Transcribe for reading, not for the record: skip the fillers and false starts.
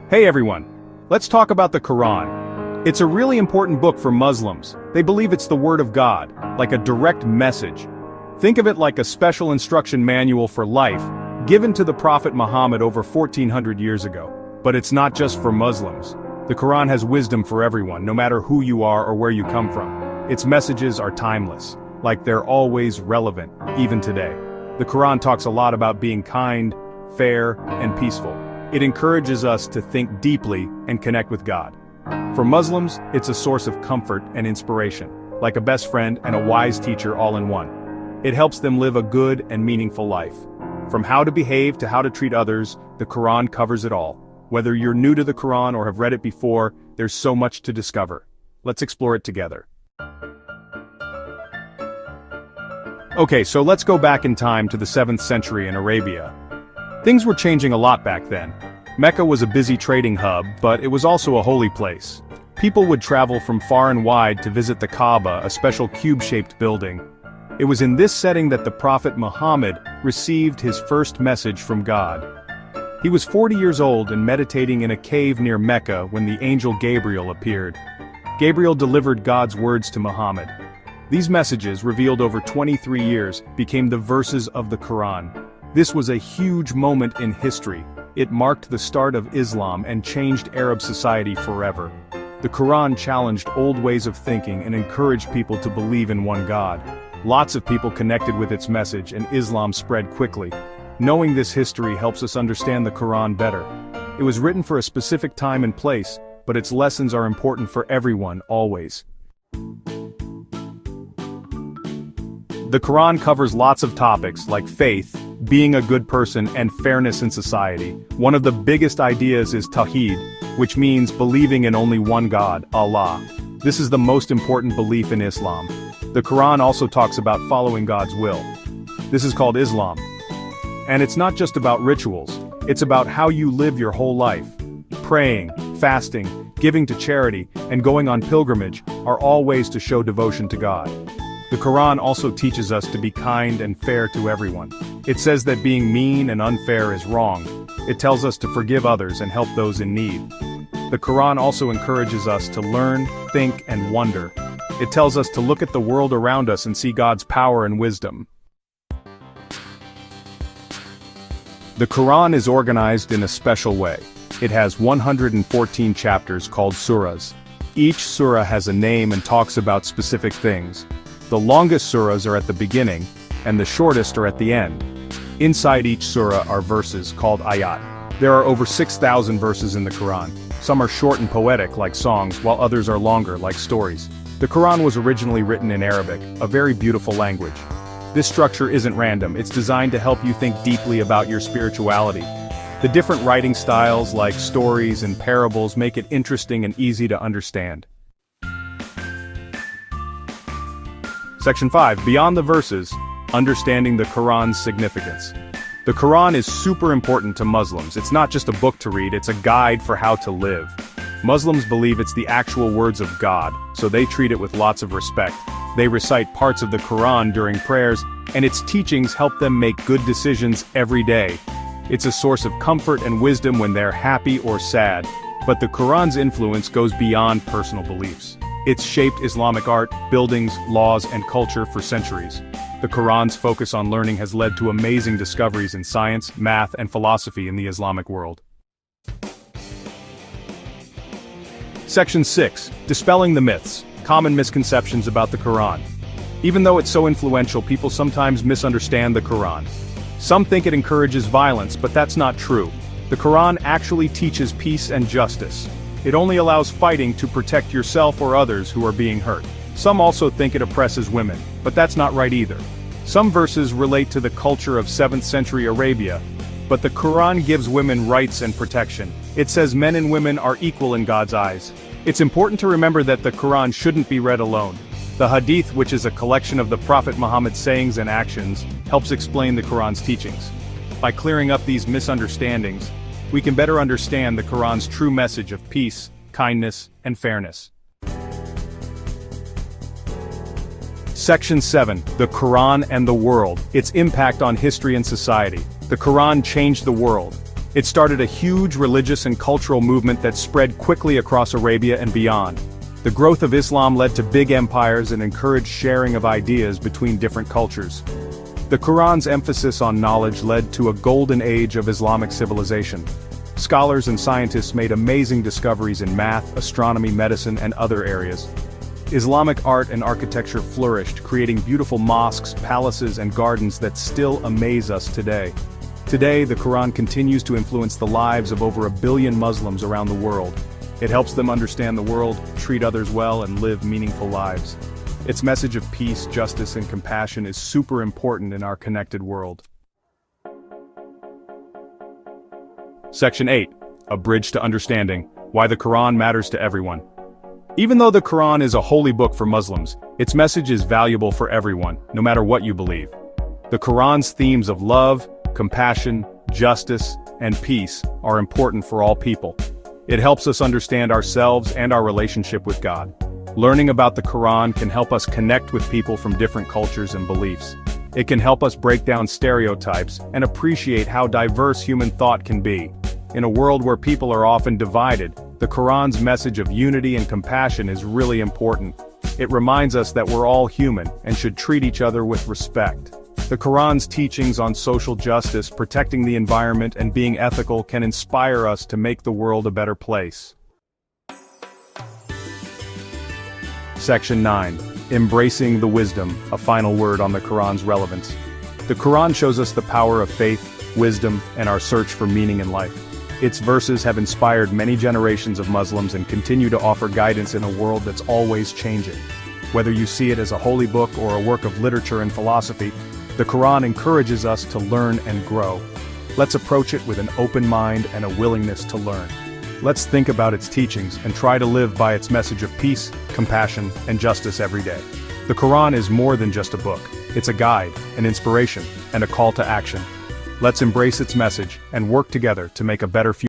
Hey everyone, let's talk about the Quran. It's a really important book for Muslims. They believe it's the word of God, like a direct message. Think of it like a special instruction manual for life, given to the Prophet Muhammad over 1400 years ago. But it's not just for Muslims. The Quran has wisdom for everyone, no matter who you are or where you come from. Its messages are timeless, like they're always relevant, even today. The Quran talks a lot about being kind, fair, and peaceful. It encourages us to think deeply and connect with God. For Muslims, it's a source of comfort and inspiration, like a best friend and a wise teacher all in one. It helps them live a good and meaningful life. From how to behave to how to treat others, the Quran covers it all. Whether you're new to the Quran or have read it before, there's so much to discover. Let's explore it together. Okay, so let's go back in time to the 7th century in Arabia. Things were changing a lot back then. Mecca was a busy trading hub, but it was also a holy place. People would travel from far and wide to visit the Kaaba, a special cube-shaped building. It was in this setting that the Prophet Muhammad received his first message from God. He was 40 years old and meditating in a cave near Mecca when the angel Gabriel appeared. Gabriel delivered God's words to Muhammad. These messages, revealed over 23 years, became the verses of the Quran. This was a huge moment in history. It marked the start of Islam and changed Arab society forever. The Quran challenged old ways of thinking and encouraged people to believe in one God. Lots of people connected with its message and Islam spread quickly. Knowing this history helps us understand the Quran better. It was written for a specific time and place, but its lessons are important for everyone, always. The Quran covers lots of topics like faith, being a good person, and fairness in society. One of the biggest ideas is Tawheed, which means believing in only one God, Allah. This is the most important belief in Islam. The Quran also talks about following God's will. This is called Islam. And it's not just about rituals, it's about how you live your whole life. Praying, fasting, giving to charity, and going on pilgrimage are all ways to show devotion to God. The Quran also teaches us to be kind and fair to everyone. It says that being mean and unfair is wrong. It tells us to forgive others and help those in need. The Quran also encourages us to learn, think, and wonder. It tells us to look at the world around us and see God's power and wisdom. The Quran is organized in a special way. It has 114 chapters called surahs. Each surah has a name and talks about specific things. The longest surahs are at the beginning, and the shortest are at the end. Inside each surah are verses called ayat. There are over 6,000 verses in the Quran. Some are short and poetic, like songs, while others are longer, like stories. The Quran was originally written in Arabic, a very beautiful language. This structure isn't random, it's designed to help you think deeply about your spirituality. The different writing styles, like stories and parables, make it interesting and easy to understand. Section 5. Beyond the verses, understanding the Quran's significance. The Quran is super important to Muslims. It's not just a book to read, it's a guide for how to live. Muslims believe it's the actual words of God, so they treat it with lots of respect. They recite parts of the Quran during prayers, and its teachings help them make good decisions every day. It's a source of comfort and wisdom when they're happy or sad, but the Quran's influence goes beyond personal beliefs. It's shaped Islamic art, buildings, laws, and culture for centuries. The Quran's focus on learning has led to amazing discoveries in science, math, and philosophy in the Islamic world. Section 6. Dispelling the myths. Common misconceptions about the Quran. Even though it's so influential, people sometimes misunderstand the Quran. Some think it encourages violence, but that's not true. The Quran actually teaches peace and justice. It only allows fighting to protect yourself or others who are being hurt. Some also think it oppresses women, but that's not right either. Some verses relate to the culture of 7th century Arabia, but the Quran gives women rights and protection. It says men and women are equal in God's eyes. It's important to remember that the Quran shouldn't be read alone. The Hadith, which is a collection of the Prophet Muhammad's sayings and actions, helps explain the Quran's teachings. By clearing up these misunderstandings, we can better understand the Quran's true message of peace, kindness, and fairness. Section 7. The Quran and the World, its impact on history and society. The Quran changed the world. It started a huge religious and cultural movement that spread quickly across Arabia and beyond. The growth of Islam led to big empires and encouraged sharing of ideas between different cultures. The Quran's emphasis on knowledge led to a golden age of Islamic civilization. Scholars and scientists made amazing discoveries in math, astronomy, medicine, and other areas. Islamic art and architecture flourished, creating beautiful mosques, palaces, and gardens that still amaze us today. Today, the Quran continues to influence the lives of over 1 billion Muslims around the world. It helps them understand the world, treat others well, and live meaningful lives. Its message of peace, justice, and compassion is super important in our connected world. Section 8. A Bridge to Understanding: Why the Quran Matters to Everyone. Even though the Quran is a holy book for Muslims, its message is valuable for everyone, no matter what you believe. The Quran's themes of love, compassion, justice, and peace are important for all people. It helps us understand ourselves and our relationship with God. Learning about the Quran can help us connect with people from different cultures and beliefs. It can help us break down stereotypes and appreciate how diverse human thought can be. In a world where people are often divided, the Quran's message of unity and compassion is really important. It reminds us that we're all human and should treat each other with respect. The Quran's teachings on social justice, protecting the environment, and being ethical can inspire us to make the world a better place. Section 9. Embracing the Wisdom, a final word on the Quran's relevance. The Quran shows us the power of faith, wisdom, and our search for meaning in life. Its verses have inspired many generations of Muslims and continue to offer guidance in a world that's always changing. Whether you see it as a holy book or a work of literature and philosophy, the Quran encourages us to learn and grow. Let's approach it with an open mind and a willingness to learn. Let's think about its teachings and try to live by its message of peace, compassion, and justice every day. The Quran is more than just a book. It's a guide, an inspiration, and a call to action. Let's embrace its message and work together to make a better future.